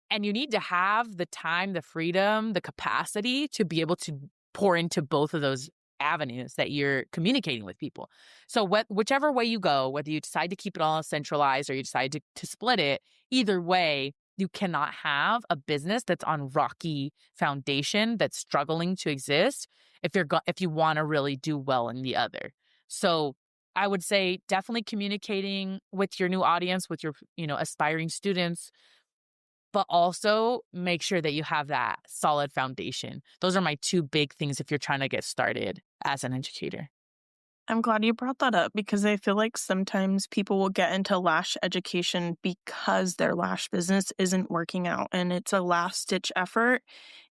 And you need to have the time, the freedom, the capacity to be able to pour into both of those avenues that you're communicating with people. So whichever way you go, whether you decide to keep it all centralized or you decide to split it, either way, you cannot have a business that's on rocky foundation that's struggling to exist if you want to really do well in the other. So I would say definitely communicating with your new audience, with your aspiring students, but also make sure that you have that solid foundation. Those are my two big things if you're trying to get started as an educator. I'm glad you brought that up because I feel like sometimes people will get into lash education because their lash business isn't working out and it's a last-ditch effort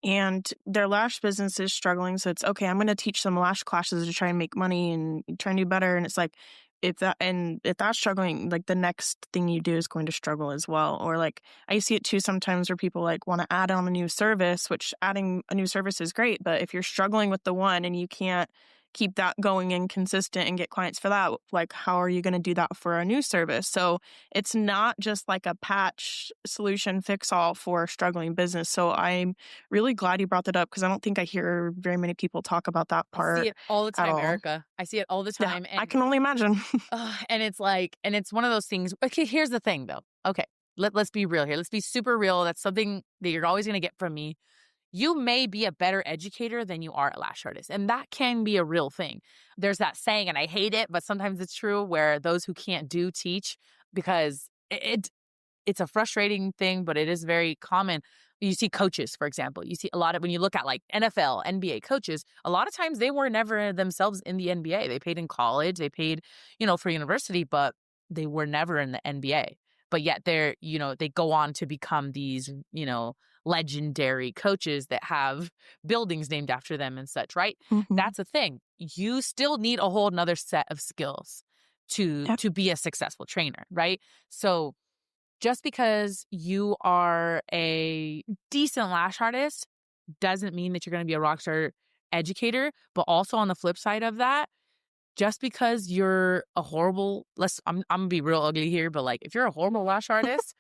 and their lash business is struggling. So it's okay, I'm going to teach some lash classes to try and make money and try and do better. And it's like, if that's struggling, like the next thing you do is going to struggle as well. Or like I see it too sometimes where people like want to add on a new service, which adding a new service is great. But if you're struggling with the one and you can't keep that going and consistent and get clients for that, like how are you going to do that for a new service? So it's not just like a patch solution fix all for a struggling business. So I'm really glad you brought that up because I don't think I hear very many people talk about that I see part it all the at time, all. Erica. I see it all the Yeah, time. I And can only imagine. and it's like, and it's one of those things. Okay, here's the thing though. Okay, let's be real here. Let's be super real. That's something that you're always going to get from me. You may be a better educator than you are a lash artist. And that can be a real thing. There's that saying, and I hate it, but sometimes it's true, where those who can't do teach, because it's a frustrating thing, but it is very common. You see coaches, for example. You see a lot of, when you look at like NFL, NBA coaches, a lot of times they were never themselves in the NBA. They paid in college, they paid, for university, but they were never in the NBA. But yet they go on to become these, legendary coaches that have buildings named after them and such, right? Mhm. That's a thing. You still need a whole nother set of skills to Yep. to be a successful trainer, right? So just because you are a decent lash artist doesn't mean that you're going to be a rockstar educator. But also on the flip side of that, just because you're a horrible, I'm gonna be real ugly here, but like if you're a horrible lash artist,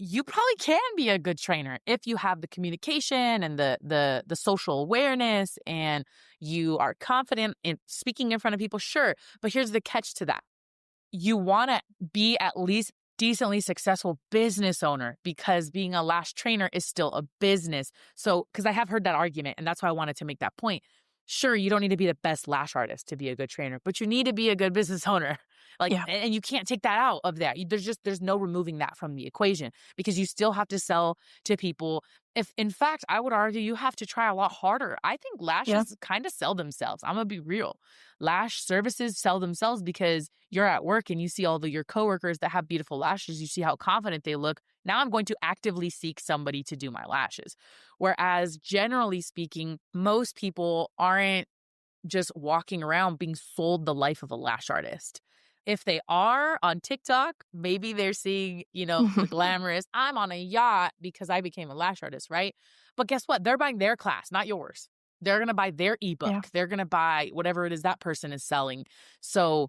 you probably can be a good trainer if you have the communication and the social awareness and you are confident in speaking in front of people. Sure, but here's the catch to that. You want to be at least decently successful business owner, because being a lash trainer is still a business. So, because I have heard that argument, and that's why I wanted to make that point. Sure, you don't need to be the best lash artist to be a good trainer, but you need to be a good business owner. Like, Yeah. and you can't take that out of that. There's no removing that from the equation, because you still have to sell to people. If in fact, I would argue you have to try a lot harder. I think Yeah. lashes kind of sell themselves. I'm gonna be real. Lash services sell themselves because you're at work and you see all your coworkers that have beautiful lashes. You see how confident they look. Now I'm going to actively seek somebody to do my lashes. Whereas generally speaking, most people aren't just walking around being sold the life of a lash artist. If they are on TikTok, maybe they're seeing, the glamorous, I'm on a yacht because I became a lash artist, right? But guess what? They're buying their class, not yours. They're going to buy their ebook. Yeah. They're going to buy whatever it is that person is selling. So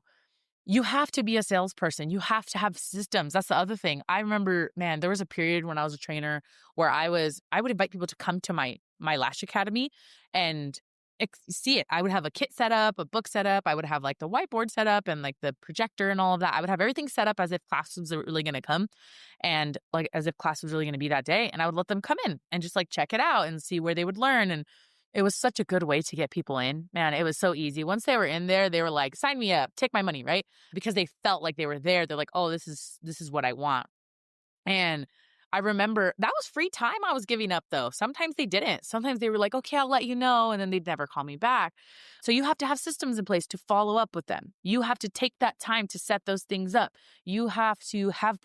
you have to be a salesperson. You have to have systems. That's the other thing. I remember, man, there was a period when I was a trainer where I would invite people to come to my lash academy, and see it. I would have a kit set up, a book set up. I would have like the whiteboard set up and like the projector and all of that. I would have everything set up as if class was really going to come and like as if class was really going to be that day. And I would let them come in and just like check it out and see where they would learn. And it was such a good way to get people in. Man, it was so easy. Once they were in there, they were like, sign me up, take my money, right? Because they felt like they were there. They're like, oh, this is what I want. And I remember that was free time I was giving up though. Sometimes they didn't. Sometimes they were like, okay, I'll let you know. And then they'd never call me back. So you have to have systems in place to follow up with them. You have to take that time to set those things up. You have to have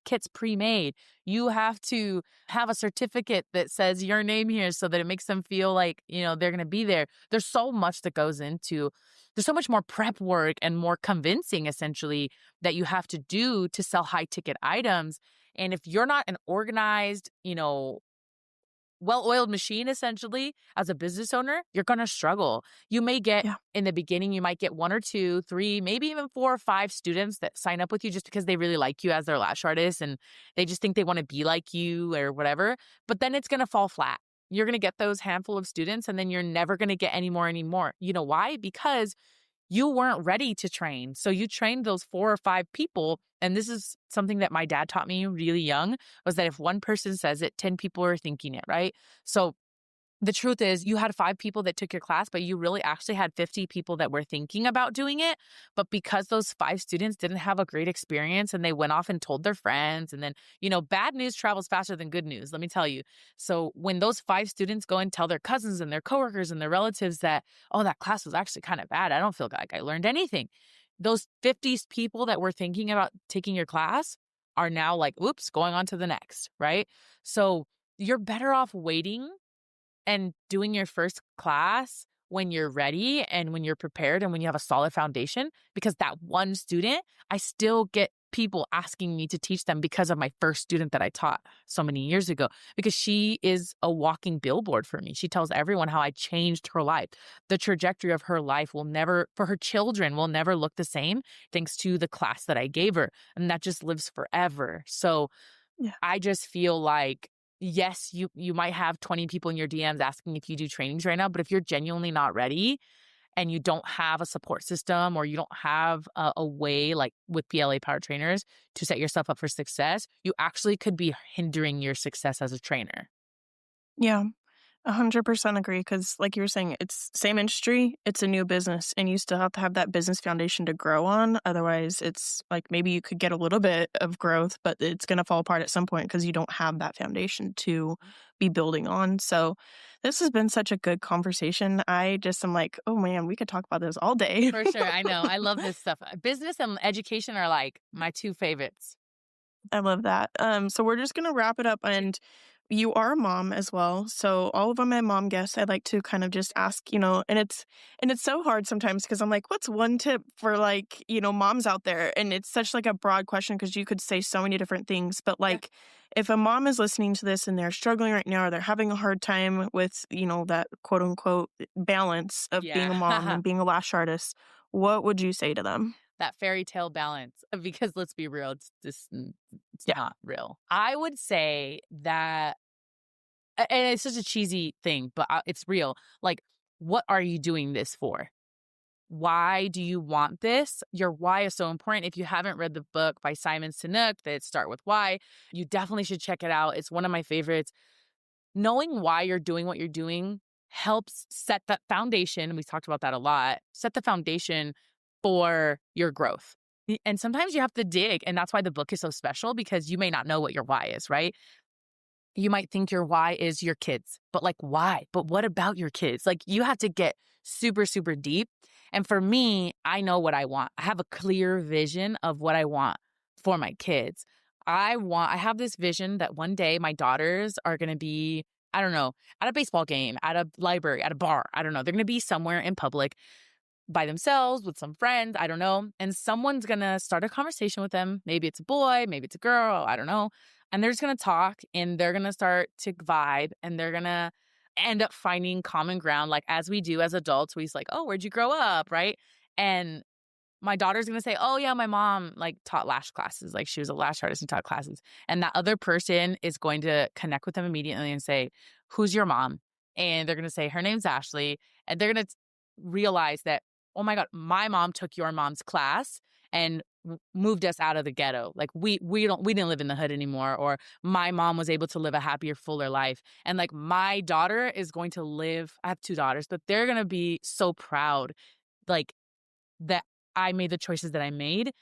kits pre-made. You have to have a certificate that says your name here so that it makes them feel like, they're going to be there. There's so much that goes into, there's so much more prep work and more convincing essentially that you have to do to sell high ticket items. And if you're not an organized, well-oiled machine, essentially, as a business owner, you're going to struggle. You may get, in the beginning, you might get 1 or 2, 3, maybe even 4 or 5 students that sign up with you just because they really like you as their lash artist and they just think they want to be like you or whatever. But then it's going to fall flat. You're going to get those handful of students and then you're never going to get any more. You know why? Because you weren't ready to train. So you trained those 4 or 5 people. And this is something that my dad taught me really young, was that if one person says it, 10 people are thinking it, right? So the truth is you had 5 people that took your class, but you really actually had 50 people that were thinking about doing it. But because those 5 students didn't have a great experience and they went off and told their friends, and then, bad news travels faster than good news, let me tell you. So when those 5 students go and tell their cousins and their coworkers and their relatives that, oh, that class was actually kind of bad, I don't feel like I learned anything. Those 50 people that were thinking about taking your class are now like, oops, going on to the next, right? So you're better off waiting and doing your first class when you're ready and when you're prepared and when you have a solid foundation, because that one student, I still get people asking me to teach them because of my first student that I taught so many years ago, because she is a walking billboard for me. She tells everyone how I changed her life. The trajectory of her life for her children will never look the same thanks to the class that I gave her. And that just lives forever. So I just feel like, yes, you might have 20 people in your DMs asking if you do trainings right now, but if you're genuinely not ready and you don't have a support system or you don't have a way like with PLA power trainers to set yourself up for success, you actually could be hindering your success as a trainer. Yeah. 100% agree, because like you were saying, it's same industry, it's a new business, and you still have to have that business foundation to grow on. Otherwise, it's like maybe you could get a little bit of growth, but it's going to fall apart at some point because you don't have that foundation to be building on. So this has been such a good conversation. I just am like, oh man, we could talk about this all day. For sure. I know. I love this stuff. Business and education are like my 2 favorites. I love that. So we're just gonna wrap it up, and you are a mom as well. So all of my mom guests, I'd like to kind of just ask, and it's so hard sometimes because I'm like, what's one tip for like, moms out there? And it's such like a broad question because you could say so many different things. But like, if a mom is listening to this and they're struggling right now, or they're having a hard time with, that quote unquote balance of being a mom and being a lash artist, what would you say to them? That fairy tale balance, because let's be real, it's not real. I would say that, and it's such a cheesy thing, but it's real. Like, what are you doing this for? Why do you want this? Your why is so important. If you haven't read the book by Simon Sinek that Start With Why, you definitely should check it out. It's one of my favorites. Knowing why you're doing what you're doing helps set that foundation. We talked about that a lot. Set the foundation for your growth. And sometimes you have to dig. And that's why the book is so special, because you may not know what your why is, right? You might think your why is your kids, but like, why? But what about your kids? Like, you have to get super, super deep. And for me, I know what I want. I have a clear vision of what I want for my kids. I have this vision that one day my daughters are going to be, I don't know, at a baseball game, at a library, at a bar. I don't know. They're going to be somewhere in public by themselves with some friends. I don't know. And someone's going to start a conversation with them. Maybe it's a boy, maybe it's a girl. I don't know. And they're just going to talk and they're going to start to vibe and they're going to end up finding common ground. Like as we do as adults, we're like, oh, where'd you grow up? Right. And my daughter's going to say, oh yeah, my mom like taught lash classes. Like she was a lash artist and taught classes. And that other person is going to connect with them immediately and say, who's your mom? and they're going to say, her name's Ashley. And they're going to realize that, oh my God, my mom took your mom's class and moved us out of the ghetto. Like we didn't live in the hood anymore. Or my mom was able to live a happier, fuller life. And like my daughter is going to live, I have 2 daughters, but they're going to be so proud, like that I made the choices that I made,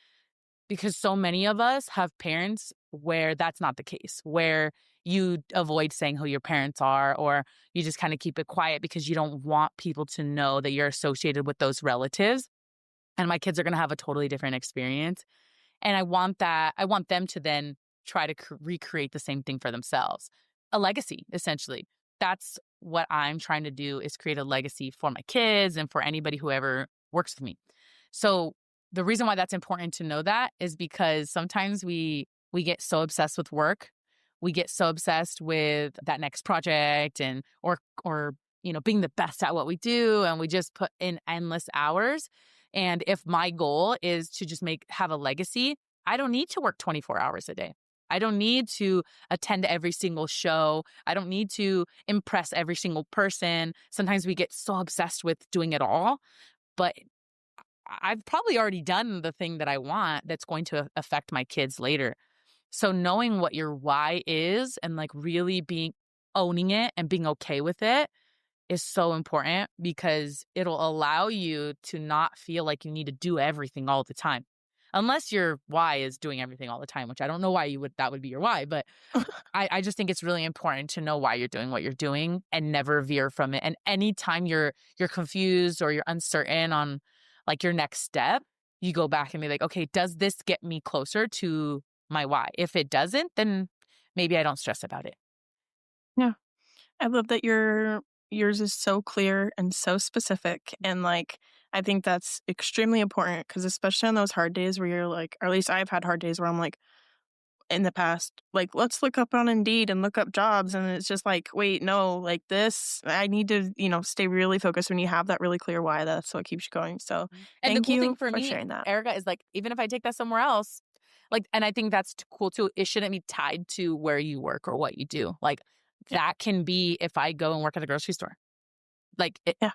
because so many of us have parents where that's not the case, where you avoid saying who your parents are, or you just kind of keep it quiet because you don't want people to know that you're associated with those relatives. And my kids are going to have a totally different experience. And I want them to then try to recreate the same thing for themselves. A legacy, essentially. That's what I'm trying to do, is create a legacy for my kids and for anybody who ever works with me. So the reason why that's important to know that is because sometimes we get so obsessed with work. We get so obsessed with that next project and or being the best at what we do, and we just put in endless hours. And if my goal is to just have a legacy, I don't need to work 24 hours a day. I don't need to attend every single show. I don't need to impress every single person. Sometimes we get so obsessed with doing it all, but I've probably already done the thing that I want that's going to affect my kids later. So knowing what your why is and like really owning it and being okay with it is so important, because it'll allow you to not feel like you need to do everything all the time. Unless your why is doing everything all the time, which I don't know why that would be your why, but I just think it's really important to know why you're doing what you're doing and never veer from it. And anytime you're confused or you're uncertain on like your next step, you go back and be like, okay, does this get me closer to my why? If it doesn't, then maybe I don't stress about it. Yeah. I love that yours is so clear and so specific. And like, I think that's extremely important, because especially on those hard days where you're like, or at least I've had hard days where I'm like, in the past, like, let's look up on Indeed and look up jobs. And it's just like, wait, no, like this, I need to, stay really focused. When you have that really clear why, that's what keeps you going. So And the thank cool thing you for for me, sharing that. Erica, is like, even if I take that somewhere else, like, and I think that's cool too, it shouldn't be tied to where you work or what you do. Like, that can be if I go and work at the grocery store. Like, Yeah.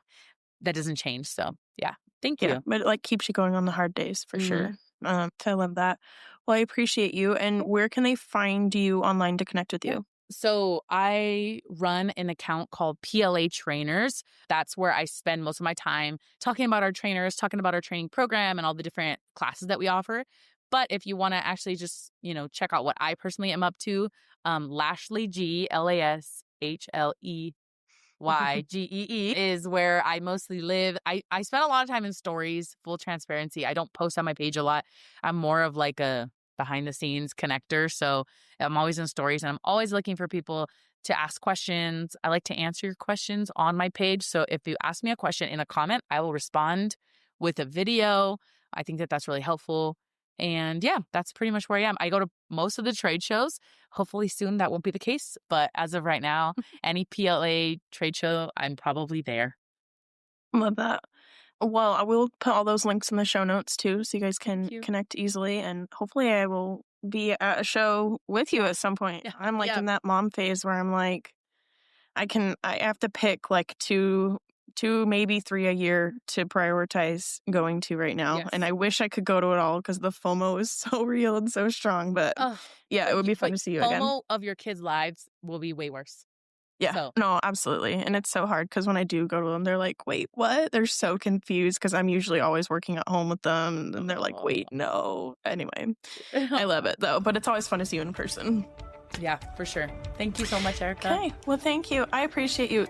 that doesn't change. So, yeah. Thank Yeah. you. But it like keeps you going on the hard days for sure. So I love that. Well, I appreciate you. And where can they find you online to connect with you? So I run an account called PLA Trainers. That's where I spend most of my time talking about our trainers, talking about our training program and all the different classes that we offer. But if you want to actually just, check out what I personally am up to, Lashley G, LASHLEYGEE is where I mostly live. I spend a lot of time in stories, full transparency. I don't post on my page a lot. I'm more of like a behind the scenes connector. So I'm always in stories, and I'm always looking for people to ask questions. I like to answer your questions on my page. So if you ask me a question in a comment, I will respond with a video. I think that that's really helpful. And yeah, that's pretty much where I am. I go to most of the trade shows. Hopefully soon that won't be the case. But as of right now, any PLA trade show, I'm probably there. Love that. Well, I will put all those links in the show notes too, so you guys can you. connect easily. And hopefully I will be at a show with you at some point. Yeah. I'm like Yeah. in that mom phase where I'm like, I have to pick like two, maybe 3 a year to prioritize going to right now. Yes. And I wish I could go to it all, because the FOMO is so real and so strong. But yeah, it would be fun to see you again. FOMO of your kids' lives will be way worse. Yeah, So. no, absolutely. And it's so hard, because when I do go to them, they're like, wait, what? They're so confused, because I'm usually always working at home with them. And they're like, wait, no. Anyway, I love it though. But it's always fun to see you in person. Yeah, for sure. Thank you so much, Erica. Okay. Well, thank you. I appreciate you.